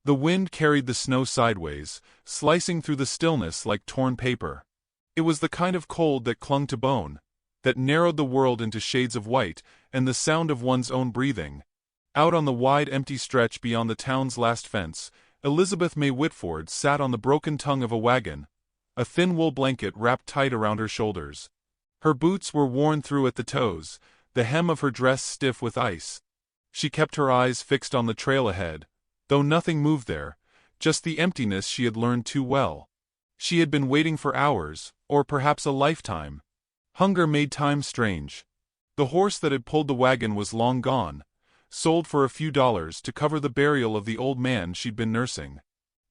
The wind carried the snow sideways, slicing through the stillness like torn paper. It was the kind of cold that clung to bone, that narrowed the world into shades of white and the sound of one's own breathing. Out on the wide empty stretch beyond the town's last fence, Elizabeth May Whitford sat on the broken tongue of a wagon, a thin wool blanket wrapped tight around her shoulders. Her boots were worn through at the toes, the hem of her dress stiff with ice. She kept her eyes fixed on the trail ahead, though nothing moved there, just the emptiness she had learned too well. She had been waiting for hours, or perhaps a lifetime. Hunger made time strange. The horse that had pulled the wagon was long gone, sold for a few dollars to cover the burial of the old man she'd been nursing.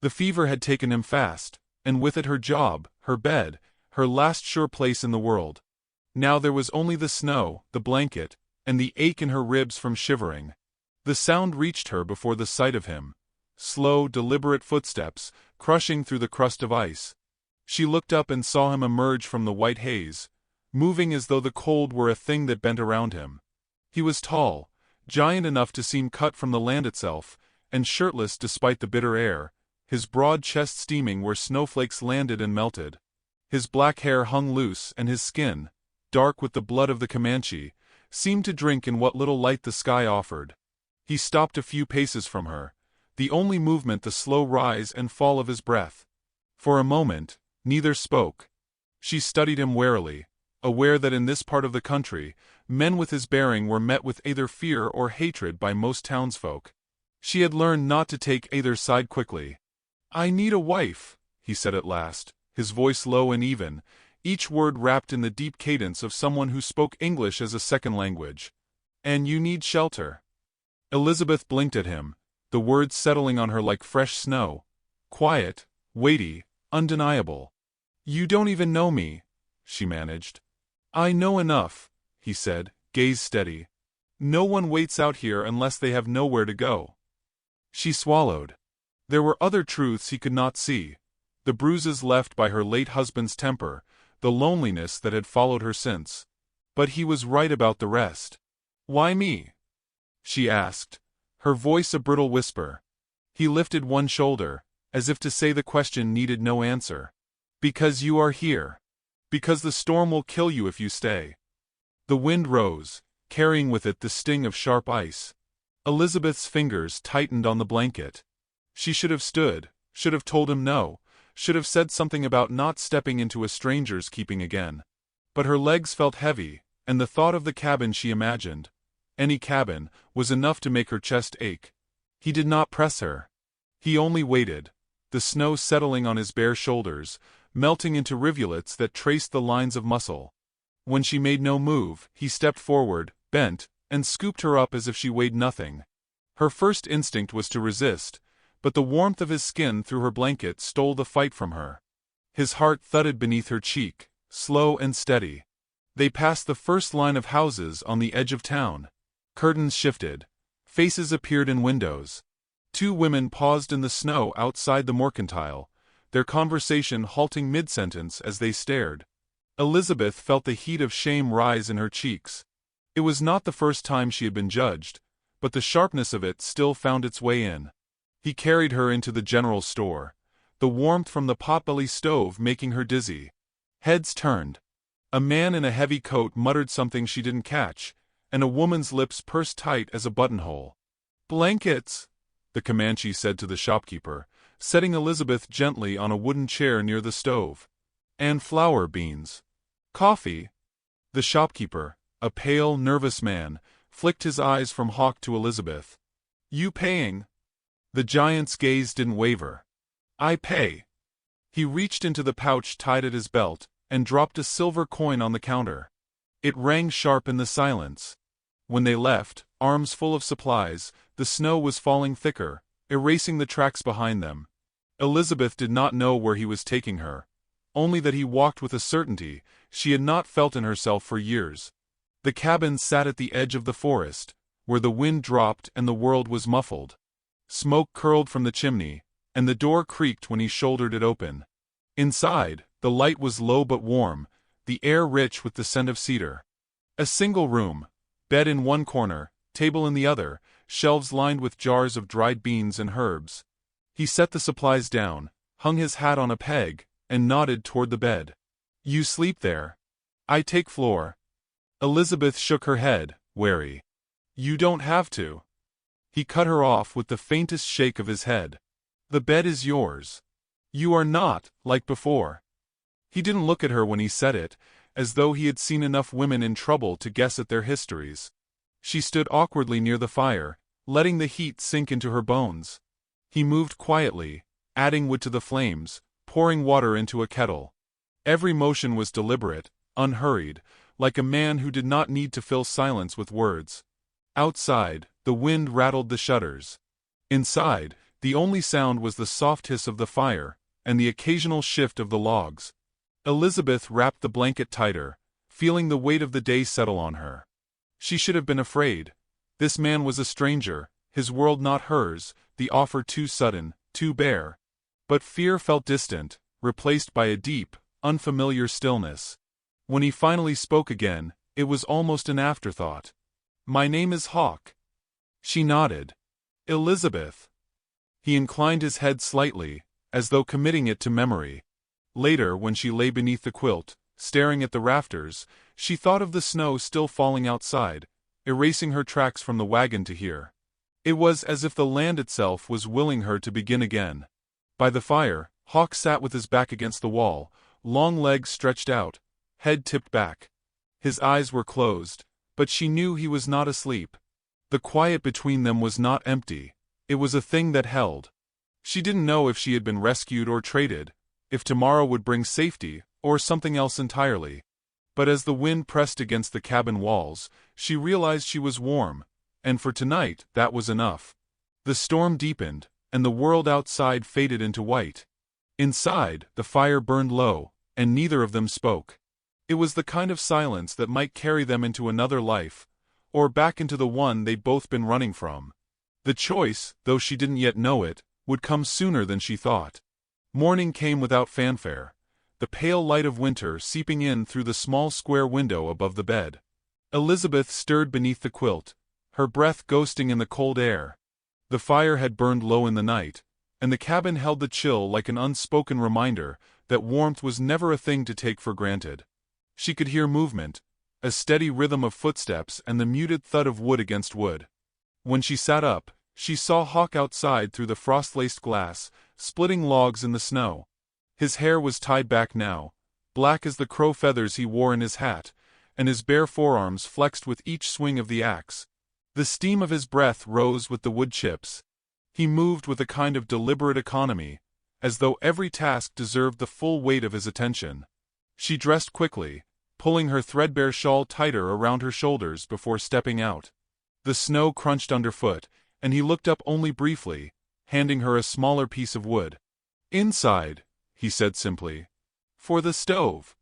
The fever had taken him fast, and with it her job, her bed, her last sure place in the world. Now there was only the snow, the blanket, and the ache in her ribs from shivering. The sound reached her before the sight of him. Slow, deliberate footsteps, crushing through the crust of ice. She looked up and saw him emerge from the white haze, moving as though the cold were a thing that bent around him. He was tall, giant enough to seem cut from the land itself, and shirtless despite the bitter air, his broad chest steaming where snowflakes landed and melted. His black hair hung loose and his skin, dark with the blood of the Comanche, seemed to drink in what little light the sky offered. He stopped a few paces from her, the only movement the slow rise and fall of his breath. For a moment, neither spoke. She studied him warily, aware that in this part of the country, men with his bearing were met with either fear or hatred by most townsfolk. She had learned not to take either side quickly. "I need a wife," he said at last, his voice low and even, each word wrapped in the deep cadence of someone who spoke English as a second language. "And you need shelter." Elizabeth blinked at him, the words settling on her like fresh snow. Quiet, weighty, undeniable. "You don't even know me," she managed. "I know enough," he said, gaze steady. "No one waits out here unless they have nowhere to go." She swallowed. There were other truths he could not see. The bruises left by her late husband's temper, the loneliness that had followed her since. But he was right about the rest. "Why me?" she asked, her voice a brittle whisper. He lifted one shoulder, as if to say the question needed no answer. "Because you are here. Because the storm will kill you if you stay." The wind rose, carrying with it the sting of sharp ice. Elizabeth's fingers tightened on the blanket. She should have stood, should have told him no, should have said something about not stepping into a stranger's keeping again. But her legs felt heavy, and the thought of the cabin she imagined, any cabin, was enough to make her chest ache. He did not press her. He only waited, the snow settling on his bare shoulders, melting into rivulets that traced the lines of muscle. When she made no move, he stepped forward, bent, and scooped her up as if she weighed nothing. Her first instinct was to resist, but the warmth of his skin through her blanket stole the fight from her. His heart thudded beneath her cheek, slow and steady. They passed the first line of houses on the edge of town. Curtains shifted. Faces appeared in windows. Two women paused in the snow outside the mercantile, their conversation halting mid-sentence as they stared. Elizabeth felt the heat of shame rise in her cheeks. It was not the first time she had been judged, but the sharpness of it still found its way in. He carried her into the general store, the warmth from the potbelly stove making her dizzy. Heads turned. A man in a heavy coat muttered something she didn't catch, and a woman's lips pursed tight as a buttonhole. "Blankets," the Comanche said to the shopkeeper, setting Elizabeth gently on a wooden chair near the stove. "And flour beans." "Coffee." The shopkeeper, a pale, nervous man, flicked his eyes from Hawk to Elizabeth. "You paying?" The giant's gaze didn't waver. "I pay." He reached into the pouch tied at his belt, and dropped a silver coin on the counter. It rang sharp in the silence. When they left, arms full of supplies, the snow was falling thicker, erasing the tracks behind them. Elizabeth did not know where he was taking her, only that he walked with a certainty she had not felt in herself for years. The cabin sat at the edge of the forest, where the wind dropped and the world was muffled. Smoke curled from the chimney, and the door creaked when he shouldered it open. Inside, the light was low but warm, the air rich with the scent of cedar. A single room, bed in one corner, table in the other, shelves lined with jars of dried beans and herbs. He set the supplies down, hung his hat on a peg, and nodded toward the bed. You sleep there. I take floor. Elizabeth shook her head, wary. You don't have to. He cut her off with the faintest shake of his head. The bed is yours. You are not, like before. He didn't look at her when he said it, as though he had seen enough women in trouble to guess at their histories. She stood awkwardly near the fire, letting the heat sink into her bones. He moved quietly, adding wood to the flames, pouring water into a kettle. Every motion was deliberate, unhurried, like a man who did not need to fill silence with words. Outside, the wind rattled the shutters. Inside, the only sound was the soft hiss of the fire, and the occasional shift of the logs. Elizabeth wrapped the blanket tighter, feeling the weight of the day settle on her. She should have been afraid. This man was a stranger, his world not hers, the offer too sudden, too bare. But fear felt distant, replaced by a deep, unfamiliar stillness. When he finally spoke again, it was almost an afterthought. My name is Hawk. She nodded. Elizabeth. He inclined his head slightly, as though committing it to memory. Later, when she lay beneath the quilt, staring at the rafters, she thought of the snow still falling outside, erasing her tracks from the wagon to here. It was as if the land itself was willing her to begin again. By the fire, Hawk sat with his back against the wall, long legs stretched out, head tipped back. His eyes were closed, but she knew he was not asleep. The quiet between them was not empty, it was a thing that held. She didn't know if she had been rescued or traded, if tomorrow would bring safety, or something else entirely. But as the wind pressed against the cabin walls, she realized she was warm, and for tonight that was enough. The storm deepened, and the world outside faded into white. Inside, the fire burned low, and neither of them spoke. It was the kind of silence that might carry them into another life, or back into the one they'd both been running from. The choice, though she didn't yet know it, would come sooner than she thought. Morning came without fanfare, the pale light of winter seeping in through the small square window above the bed. Elizabeth stirred beneath the quilt, her breath ghosting in the cold air. The fire had burned low in the night, and the cabin held the chill like an unspoken reminder that warmth was never a thing to take for granted. She could hear movement, a steady rhythm of footsteps and the muted thud of wood against wood. When she sat up, she saw Hawk outside through the frost-laced glass, splitting logs in the snow. His hair was tied back now, black as the crow feathers he wore in his hat, and his bare forearms flexed with each swing of the axe. The steam of his breath rose with the wood chips. He moved with a kind of deliberate economy, as though every task deserved the full weight of his attention. She dressed quickly, pulling her threadbare shawl tighter around her shoulders before stepping out. The snow crunched underfoot, and he looked up only briefly, handing her a smaller piece of wood. Inside, he said simply. For the stove.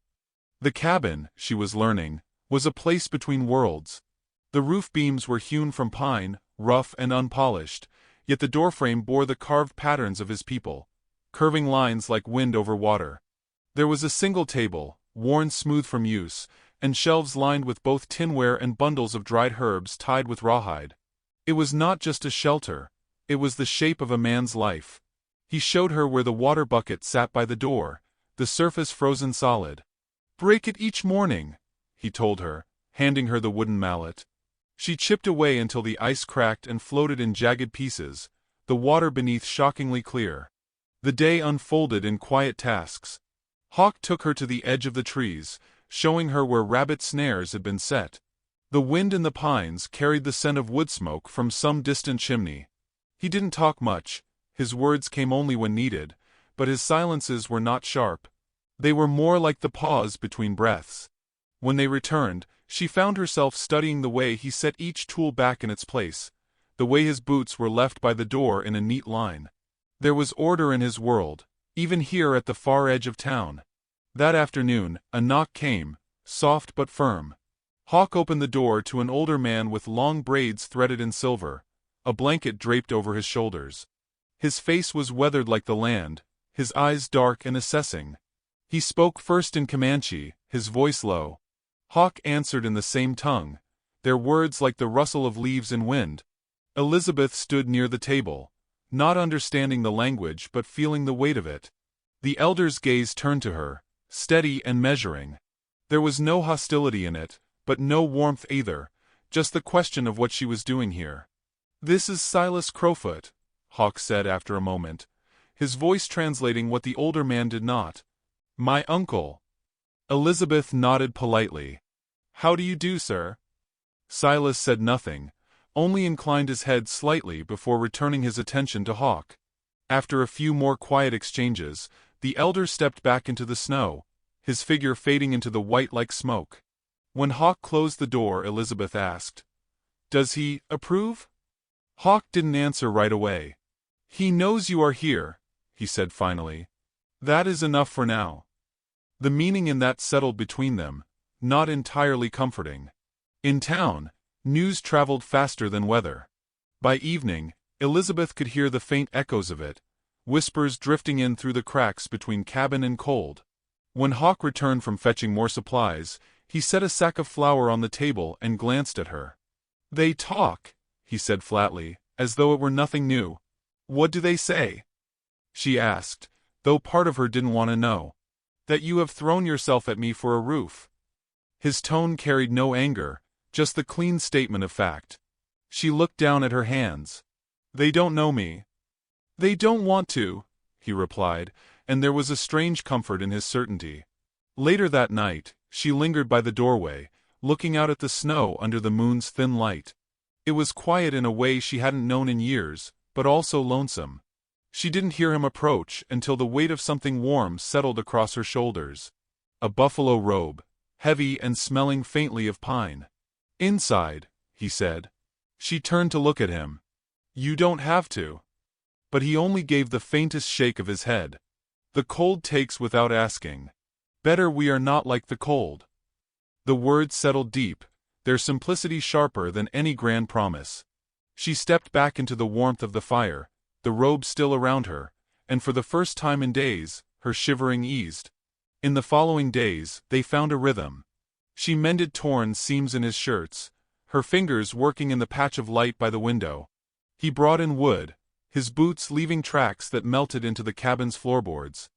The cabin, she was learning, was a place between worlds. The roof beams were hewn from pine, rough and unpolished, yet the doorframe bore the carved patterns of his people, curving lines like wind over water. There was a single table, worn smooth from use, and shelves lined with both tinware and bundles of dried herbs tied with rawhide. It was not just a shelter, it was the shape of a man's life. He showed her where the water bucket sat by the door, the surface frozen solid. Break it each morning, he told her, handing her the wooden mallet. She chipped away until the ice cracked and floated in jagged pieces, the water beneath shockingly clear. The day unfolded in quiet tasks. Hawk took her to the edge of the trees, showing her where rabbit snares had been set. The wind in the pines carried the scent of wood smoke from some distant chimney. He didn't talk much, his words came only when needed, but his silences were not sharp. They were more like the pause between breaths. When they returned, she found herself studying the way he set each tool back in its place, the way his boots were left by the door in a neat line. There was order in his world, even here at the far edge of town. That afternoon, a knock came, soft but firm. Hawk opened the door to an older man with long braids threaded in silver, a blanket draped over his shoulders. His face was weathered like the land, his eyes dark and assessing. He spoke first in Comanche, his voice low. Hawk answered in the same tongue, their words like the rustle of leaves in wind. Elizabeth stood near the table, not understanding the language but feeling the weight of it. The elder's gaze turned to her, steady and measuring. There was no hostility in it, but no warmth either, just the question of what she was doing here. "This is Silas Crowfoot," Hawk said after a moment, his voice translating what the older man did not. "My uncle." Elizabeth nodded politely. "How do you do, sir?" Silas said nothing, only inclined his head slightly before returning his attention to Hawk. After a few more quiet exchanges, the elder stepped back into the snow, his figure fading into the white like smoke. When Hawk closed the door, Elizabeth asked, "Does he approve?" Hawk didn't answer right away. "He knows you are here," he said finally. "That is enough for now." The meaning in that settled between them, not entirely comforting. In town, news traveled faster than weather. By evening, Elizabeth could hear the faint echoes of it, whispers drifting in through the cracks between cabin and cold. When Hawk returned from fetching more supplies, he set a sack of flour on the table and glanced at her. "They talk," he said flatly, as though it were nothing new. "What do they say?" she asked, though part of her didn't want to know. "That you have thrown yourself at me for a roof." His tone carried no anger, just the clean statement of fact. She looked down at her hands. "They don't know me." "They don't want to," he replied, and there was a strange comfort in his certainty. Later that night, she lingered by the doorway, looking out at the snow under the moon's thin light. It was quiet in a way she hadn't known in years, but also lonesome. She didn't hear him approach until the weight of something warm settled across her shoulders. A buffalo robe, heavy and smelling faintly of pine. "Inside," he said. She turned to look at him. "You don't have to." But he only gave the faintest shake of his head. "The cold takes without asking. Better we are not like the cold." The words settled deep, their simplicity sharper than any grand promise. She stepped back into the warmth of the fire, the robe still around her, and for the first time in days, her shivering eased. In the following days, they found a rhythm. She mended torn seams in his shirts, her fingers working in the patch of light by the window. He brought in wood, his boots leaving tracks that melted into the cabin's floorboards.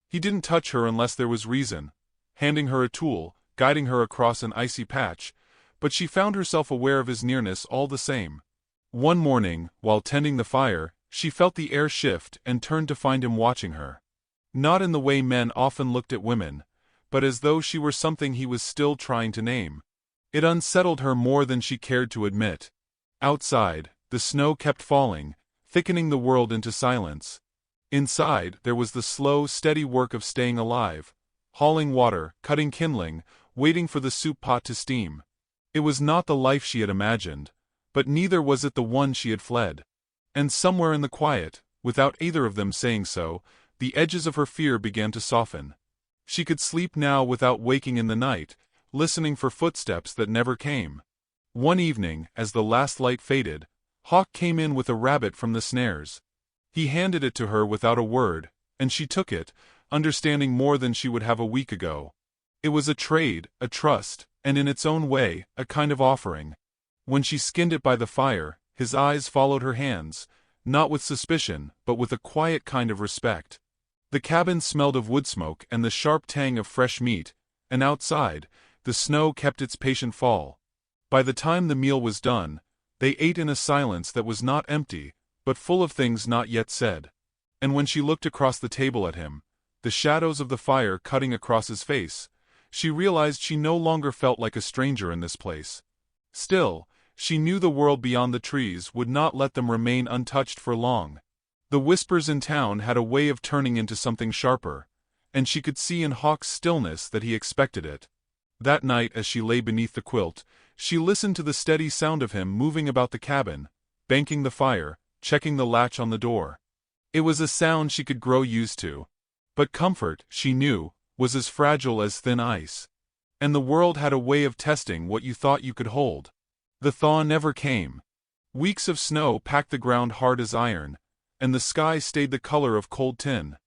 He didn't touch her unless there was reason, handing her a tool, guiding her across an icy patch, but she found herself aware of his nearness all the same. One morning, while tending the fire, she felt the air shift and turned to find him watching her. Not in the way men often looked at women, but as though she were something he was still trying to name. It unsettled her more than she cared to admit. Outside, the snow kept falling, thickening the world into silence. Inside, there was the slow, steady work of staying alive, hauling water, cutting kindling, waiting for the soup pot to steam. It was not the life she had imagined, but neither was it the one she had fled. And somewhere in the quiet, without either of them saying so, the edges of her fear began to soften. She could sleep now without waking in the night, listening for footsteps that never came. One evening, as the last light faded, Hawk came in with a rabbit from the snares. He handed it to her without a word, and she took it, understanding more than she would have a week ago. It was a trade, a trust, and in its own way, a kind of offering. When she skinned it by the fire, his eyes followed her hands, not with suspicion, but with a quiet kind of respect. The cabin smelled of wood smoke and the sharp tang of fresh meat, and outside, the snow kept its patient fall. By the time the meal was done, they ate in a silence that was not empty, but full of things not yet said. And when she looked across the table at him, the shadows of the fire cutting across his face, she realized she no longer felt like a stranger in this place. Still, she knew the world beyond the trees would not let them remain untouched for long. The whispers in town had a way of turning into something sharper, and she could see in Hawk's stillness that he expected it. That night, as she lay beneath the quilt, she listened to the steady sound of him moving about the cabin, banking the fire, checking the latch on the door. It was a sound she could grow used to. But comfort, she knew, was as fragile as thin ice. And the world had a way of testing what you thought you could hold. The thaw never came. Weeks of snow packed the ground hard as iron, and the sky stayed the color of cold tin.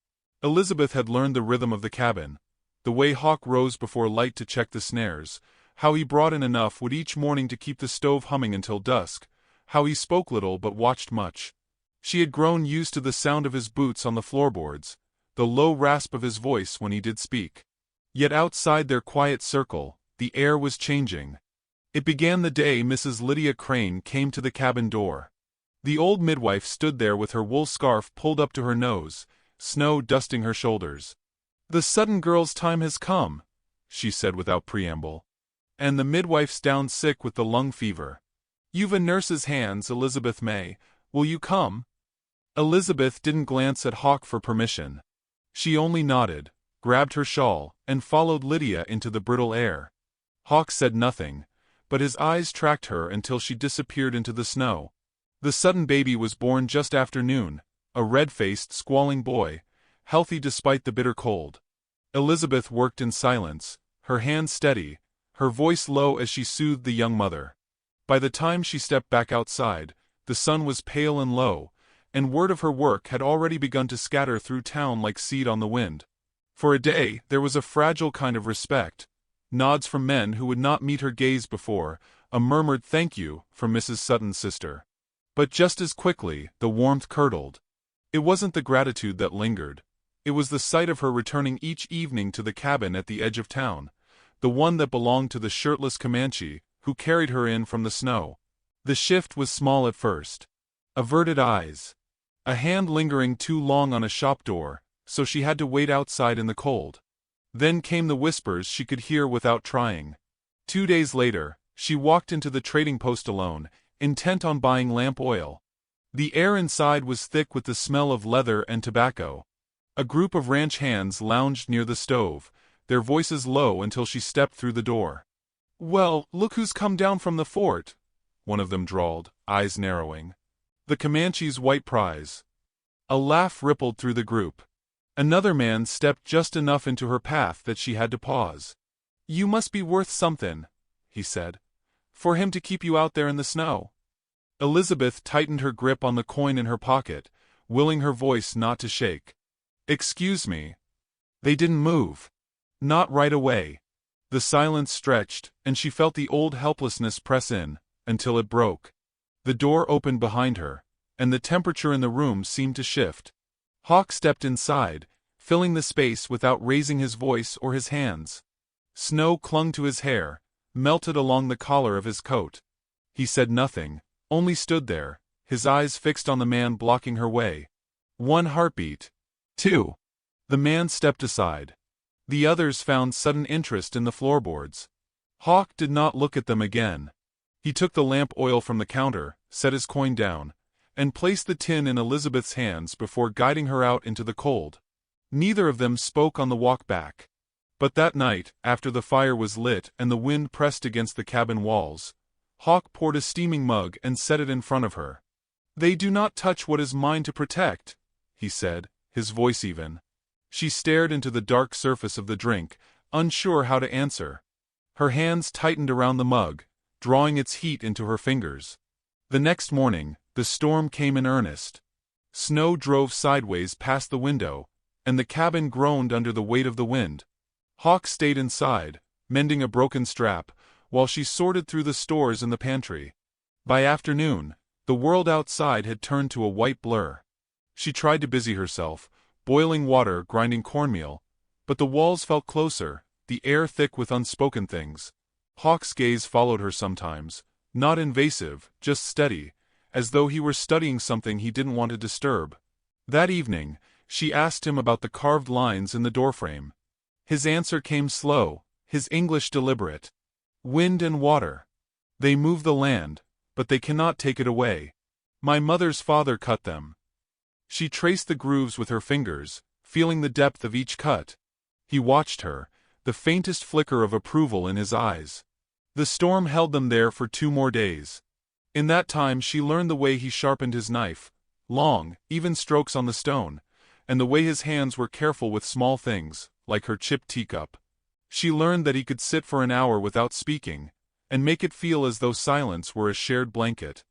Elizabeth had learned the rhythm of the cabin, the way Hawk rose before light to check the snares, how he brought in enough wood each morning to keep the stove humming until dusk, how he spoke little but watched much. She had grown used to the sound of his boots on the floorboards, the low rasp of his voice when he did speak. Yet outside their quiet circle, the air was changing. It began the day Mrs. Lydia Crane came to the cabin door. The old midwife stood there with her wool scarf pulled up to her nose, snow dusting her shoulders. "The Sutton girl's time has come," she said without preamble. "And the midwife's down sick with the lung fever. You've a nurse's hands, Elizabeth May. Will you come?" Elizabeth didn't glance at Hawk for permission. She only nodded, grabbed her shawl, and followed Lydia into the brittle air. Hawk said nothing, but his eyes tracked her until she disappeared into the snow. The Sutton baby was born just after noon, a red-faced, squalling boy, healthy despite the bitter cold. Elizabeth worked in silence, her hands steady, her voice low as she soothed the young mother. By the time she stepped back outside, the sun was pale and low, and word of her work had already begun to scatter through town like seed on the wind. For a day, there was a fragile kind of respect. Nods from men who would not meet her gaze before, a murmured thank you from Mrs. Sutton's sister. But just as quickly, the warmth curdled. It wasn't the gratitude that lingered. It was the sight of her returning each evening to the cabin at the edge of town, the one that belonged to the shirtless Comanche, who carried her in from the snow. The shift was small at first. Averted eyes. A hand lingering too long on a shop door, so she had to wait outside in the cold. Then came the whispers she could hear without trying. 2 days later, she walked into the trading post alone, intent on buying lamp oil. The air inside was thick with the smell of leather and tobacco. A group of ranch hands lounged near the stove, their voices low until she stepped through the door. "Well, look who's come down from the fort," one of them drawled, eyes narrowing. "The Comanche's white prize." A laugh rippled through the group. Another man stepped just enough into her path that she had to pause. "You must be worth something," he said, "for him to keep you out there in the snow." Elizabeth tightened her grip on the coin in her pocket, willing her voice not to shake. "Excuse me." They didn't move. Not right away. The silence stretched, and she felt the old helplessness press in, until it broke. The door opened behind her, and the temperature in the room seemed to shift. Hawk stepped inside, filling the space without raising his voice or his hands. Snow clung to his hair, melted along the collar of his coat. He said nothing, only stood there, his eyes fixed on the man blocking her way. 1 heartbeat. 2. The man stepped aside. The others found sudden interest in the floorboards. Hawk did not look at them again. He took the lamp oil from the counter, set his coin down, and placed the tin in Elizabeth's hands before guiding her out into the cold. Neither of them spoke on the walk back. But that night, after the fire was lit and the wind pressed against the cabin walls, Hawk poured a steaming mug and set it in front of her. "They do not touch what is mine to protect," he said, his voice even. She stared into the dark surface of the drink, unsure how to answer. Her hands tightened around the mug, drawing its heat into her fingers. The next morning, the storm came in earnest. Snow drove sideways past the window, and the cabin groaned under the weight of the wind. Hawk stayed inside, mending a broken strap, while she sorted through the stores in the pantry. By afternoon, the world outside had turned to a white blur. She tried to busy herself, boiling water, grinding cornmeal, but the walls felt closer, the air thick with unspoken things. Hawk's gaze followed her sometimes, not invasive, just steady, as though he were studying something he didn't want to disturb. That evening, she asked him about the carved lines in the doorframe. His answer came slow, his English deliberate. "Wind and water. They move the land, but they cannot take it away. My mother's father cut them." She traced the grooves with her fingers, feeling the depth of each cut. He watched her, the faintest flicker of approval in his eyes. The storm held them there for 2 more days. In that time she learned the way he sharpened his knife, long, even strokes on the stone, and the way his hands were careful with small things, like her chipped teacup. She learned that he could sit for an hour without speaking, and make it feel as though silence were a shared blanket.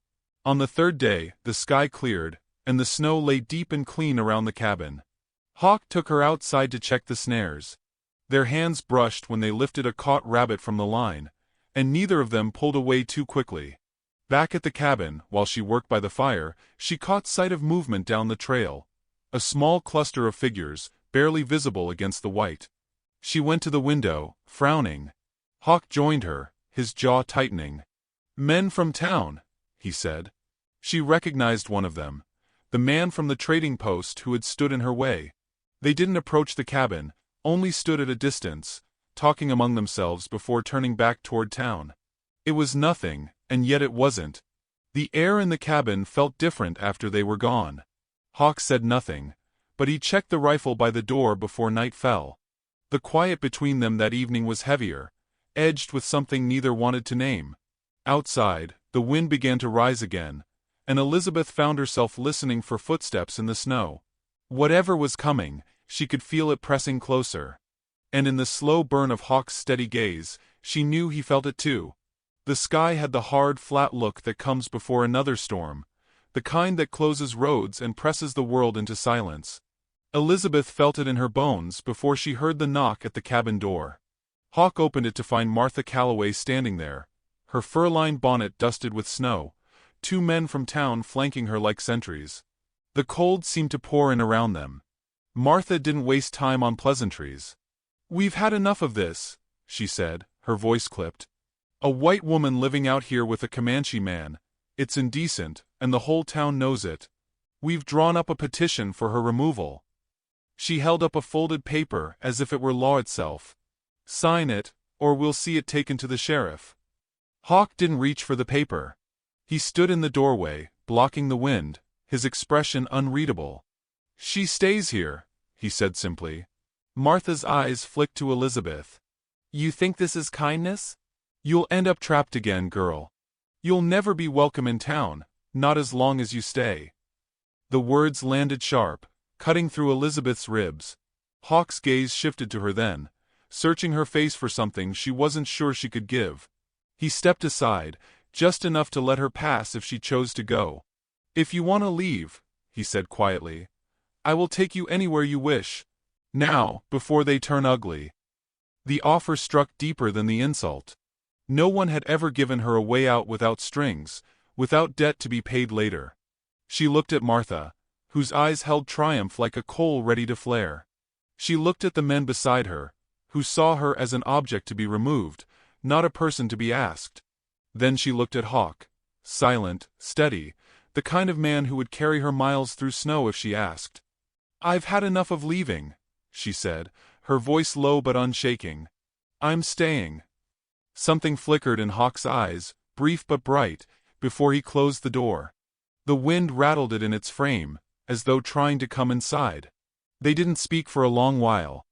On the 3rd day, the sky cleared, and the snow lay deep and clean around the cabin. Hawk took her outside to check the snares. Their hands brushed when they lifted a caught rabbit from the line, and neither of them pulled away too quickly. Back at the cabin, while she worked by the fire, she caught sight of movement down the trail. A small cluster of figures, barely visible against the white. She went to the window, frowning. Hawk joined her, his jaw tightening. "Men from town," he said. She recognized one of them, the man from the trading post who had stood in her way. They didn't approach the cabin, only stood at a distance, talking among themselves before turning back toward town. It was nothing, and yet it wasn't. The air in the cabin felt different after they were gone. Hawk said nothing, but he checked the rifle by the door before night fell. The quiet between them that evening was heavier, edged with something neither wanted to name. Outside, the wind began to rise again, and Elizabeth found herself listening for footsteps in the snow. Whatever was coming, she could feel it pressing closer. And in the slow burn of Hawk's steady gaze, she knew he felt it too. The sky had the hard, flat look that comes before another storm, the kind that closes roads and presses the world into silence. Elizabeth felt it in her bones before she heard the knock at the cabin door. Hawk opened it to find Martha Calloway standing there, her fur-lined bonnet dusted with snow, two men from town flanking her like sentries. The cold seemed to pour in around them. Martha didn't waste time on pleasantries. "We've had enough of this," she said, her voice clipped. "A white woman living out here with a Comanche man. It's indecent, and the whole town knows it. We've drawn up a petition for her removal." She held up a folded paper as if it were law itself. "Sign it, or we'll see it taken to the sheriff." Hawk didn't reach for the paper. He stood in the doorway, blocking the wind, his expression unreadable. "She stays here," he said simply. Martha's eyes flicked to Elizabeth. "You think this is kindness? You'll end up trapped again, girl. You'll never be welcome in town, not as long as you stay." The words landed sharp, cutting through Elizabeth's ribs. Hawk's gaze shifted to her then, searching her face for something she wasn't sure she could give. He stepped aside, just enough to let her pass if she chose to go. "If you want to leave," he said quietly, "I will take you anywhere you wish. Now, before they turn ugly." The offer struck deeper than the insult. No one had ever given her a way out without strings, without debt to be paid later. She looked at Martha, whose eyes held triumph like a coal ready to flare. She looked at the men beside her, who saw her as an object to be removed, not a person to be asked. Then she looked at Hawk, silent, steady, the kind of man who would carry her miles through snow if she asked. "I've had enough of leaving," she said, her voice low but unshaking. "I'm staying." Something flickered in Hawk's eyes, brief but bright, before he closed the door. The wind rattled it in its frame, as though trying to come inside. They didn't speak for a long while.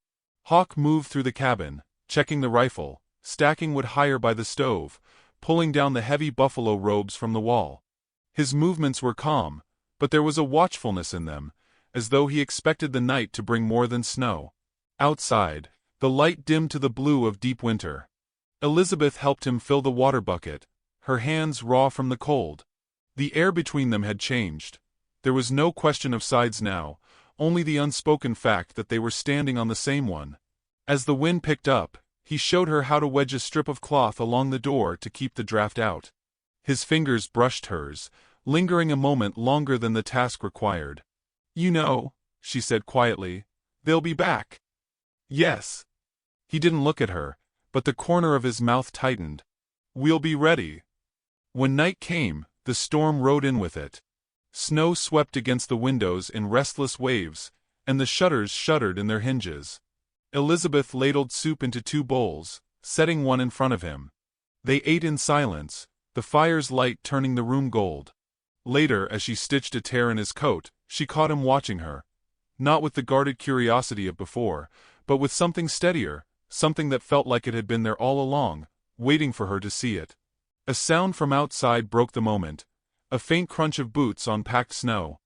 Hawk moved through the cabin, checking the rifle, stacking wood higher by the stove, pulling down the heavy buffalo robes from the wall. His movements were calm, but there was a watchfulness in them, as though he expected the night to bring more than snow. Outside, the light dimmed to the blue of deep winter. Elizabeth helped him fill the water bucket, her hands raw from the cold. The air between them had changed. There was no question of sides now, only the unspoken fact that they were standing on the same one. As the wind picked up, he showed her how to wedge a strip of cloth along the door to keep the draft out. His fingers brushed hers, lingering a moment longer than the task required. "You know," she said quietly, "they'll be back." "Yes." He didn't look at her, but the corner of his mouth tightened. "We'll be ready." When night came, the storm rode in with it. Snow swept against the windows in restless waves, and the shutters shuddered in their hinges. Elizabeth ladled soup into 2 bowls, setting one in front of him. They ate in silence, the fire's light turning the room gold. Later, as she stitched a tear in his coat, she caught him watching her. Not with the guarded curiosity of before, but with something steadier, something that felt like it had been there all along, waiting for her to see it. A sound from outside broke the moment, a faint crunch of boots on packed snow.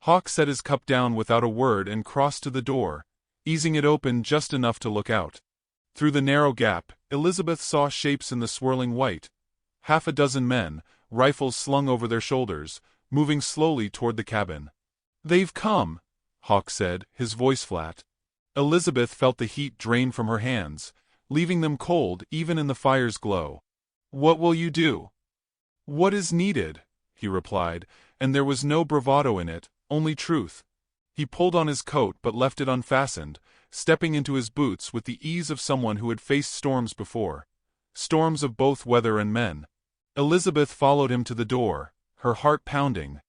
Hawk set his cup down without a word and crossed to the door, easing it open just enough to look out. Through the narrow gap, Elizabeth saw shapes in the swirling white. 6 men, rifles slung over their shoulders, moving slowly toward the cabin. "They've come," Hawk said, his voice flat. Elizabeth felt the heat drain from her hands, leaving them cold even in the fire's glow. "What will you do?" "What is needed?" he replied, and there was no bravado in it, only truth. He pulled on his coat but left it unfastened, stepping into his boots with the ease of someone who had faced storms before. Storms of both weather and men. Elizabeth followed him to the door, her heart pounding.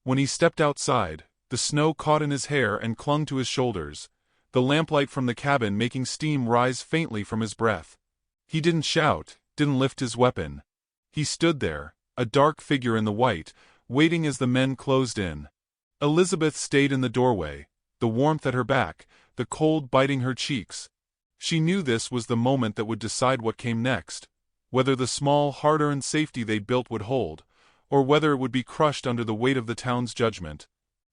When he stepped outside, the snow caught in his hair and clung to his shoulders, the lamplight from the cabin making steam rise faintly from his breath. He didn't shout, didn't lift his weapon. He stood there, a dark figure in the white, waiting as the men closed in. Elizabeth stayed in the doorway, the warmth at her back, the cold biting her cheeks. She knew this was the moment that would decide what came next, whether the small, hard-earned safety they built would hold, or whether it would be crushed under the weight of the town's judgment.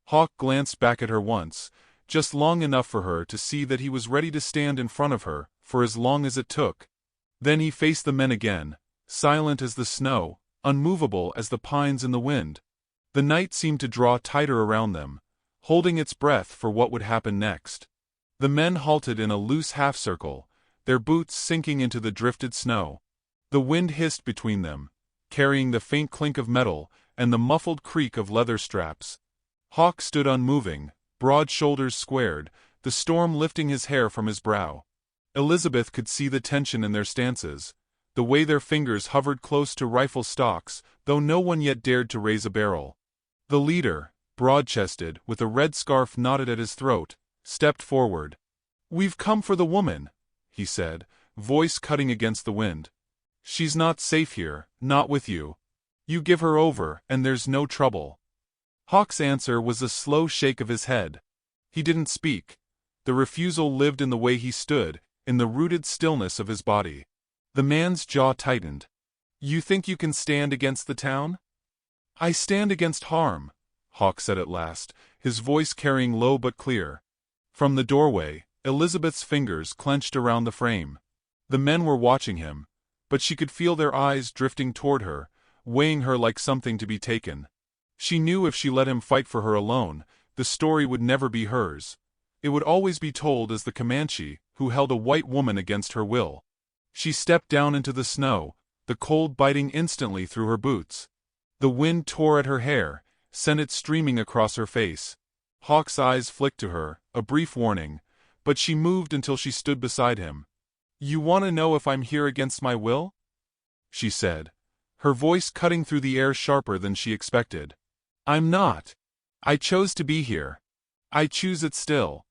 Hawk glanced back at her once, just long enough for her to see that he was ready to stand in front of her, for as long as it took. Then he faced the men again, silent as the snow, unmovable as the pines in the wind. The night seemed to draw tighter around them, holding its breath for what would happen next. The men halted in a loose half-circle, their boots sinking into the drifted snow. The wind hissed between them, carrying the faint clink of metal and the muffled creak of leather straps. Hawk stood unmoving, broad shoulders squared, the storm lifting his hair from his brow. Elizabeth could see the tension in their stances, the way their fingers hovered close to rifle stocks, though no one yet dared to raise a barrel. The leader, broad-chested, with a red scarf knotted at his throat, stepped forward. "We've come for the woman," he said, voice cutting against the wind. "She's not safe here, not with you. You give her over, and there's no trouble." Hawk's answer was a slow shake of his head. He didn't speak. The refusal lived in the way he stood, in the rooted stillness of his body. The man's jaw tightened. "You think you can stand against the town?" "I stand against harm," Hawk said at last, his voice carrying low but clear. From the doorway, Elizabeth's fingers clenched around the frame. The men were watching him, but she could feel their eyes drifting toward her, weighing her like something to be taken. She knew if she let him fight for her alone, the story would never be hers. It would always be told as the Comanche who held a white woman against her will. She stepped down into the snow, the cold biting instantly through her boots. The wind tore at her hair, sent it streaming across her face. Hawk's eyes flicked to her, a brief warning, but she moved until she stood beside him. "You want to know if I'm here against my will?" she said, her voice cutting through the air sharper than she expected. "I'm not. I chose to be here. I choose it still."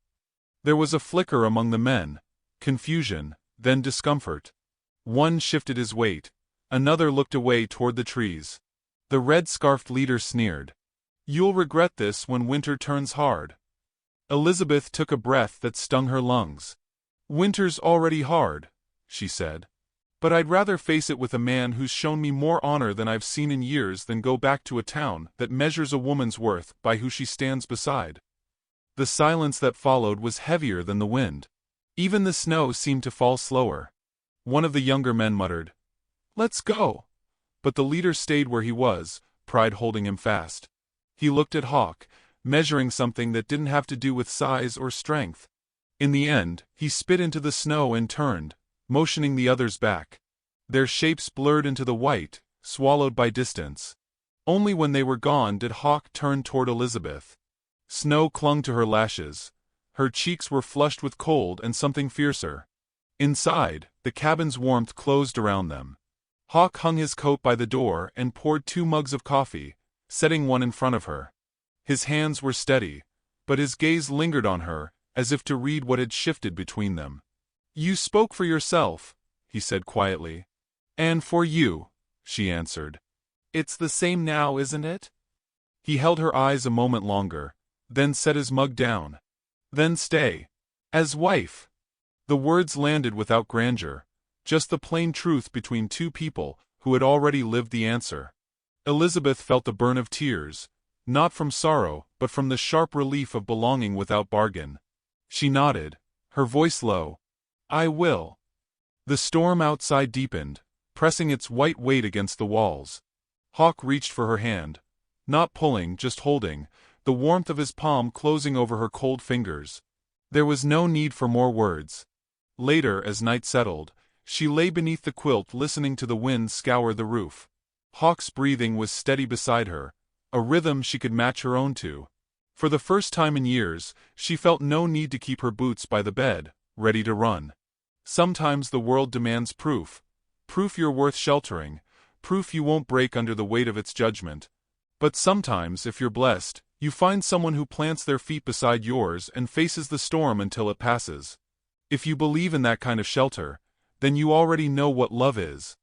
There was a flicker among the men, confusion, then discomfort. One shifted his weight, another looked away toward the trees. The red-scarfed leader sneered. "You'll regret this when winter turns hard." Elizabeth took a breath that stung her lungs. "Winter's already hard," she said. "But I'd rather face it with a man who's shown me more honor than I've seen in years than go back to a town that measures a woman's worth by who she stands beside." The silence that followed was heavier than the wind. Even the snow seemed to fall slower. One of the younger men muttered, "Let's go." But the leader stayed where he was, pride holding him fast. He looked at Hawk, measuring something that didn't have to do with size or strength. In the end, he spit into the snow and turned, motioning the others back. Their shapes blurred into the white, swallowed by distance. Only when they were gone did Hawk turn toward Elizabeth. Snow clung to her lashes. Her cheeks were flushed with cold and something fiercer. Inside, the cabin's warmth closed around them. Hawk hung his coat by the door and poured 2 mugs of coffee, setting one in front of her. His hands were steady, but his gaze lingered on her, as if to read what had shifted between them. "You spoke for yourself," he said quietly. "And for you," she answered. "It's the same now, isn't it?" He held her eyes a moment longer, then set his mug down. "Then stay. As wife." The words landed without grandeur, just the plain truth between two people who had already lived the answer. Elizabeth felt the burn of tears, not from sorrow but from the sharp relief of belonging without bargain. She nodded, her voice low. "I will." The storm outside deepened, pressing its white weight against the walls. Hawk reached for her hand, not pulling, just holding, the warmth of his palm closing over her cold fingers. There was no need for more words. Later, as night settled, she lay beneath the quilt listening to the wind scour the roof. Hawk's breathing was steady beside her, a rhythm she could match her own to. For the first time in years, she felt no need to keep her boots by the bed, ready to run. Sometimes the world demands proof. Proof you're worth sheltering, proof you won't break under the weight of its judgment. But sometimes, if you're blessed, you find someone who plants their feet beside yours and faces the storm until it passes. If you believe in that kind of shelter, then you already know what love is.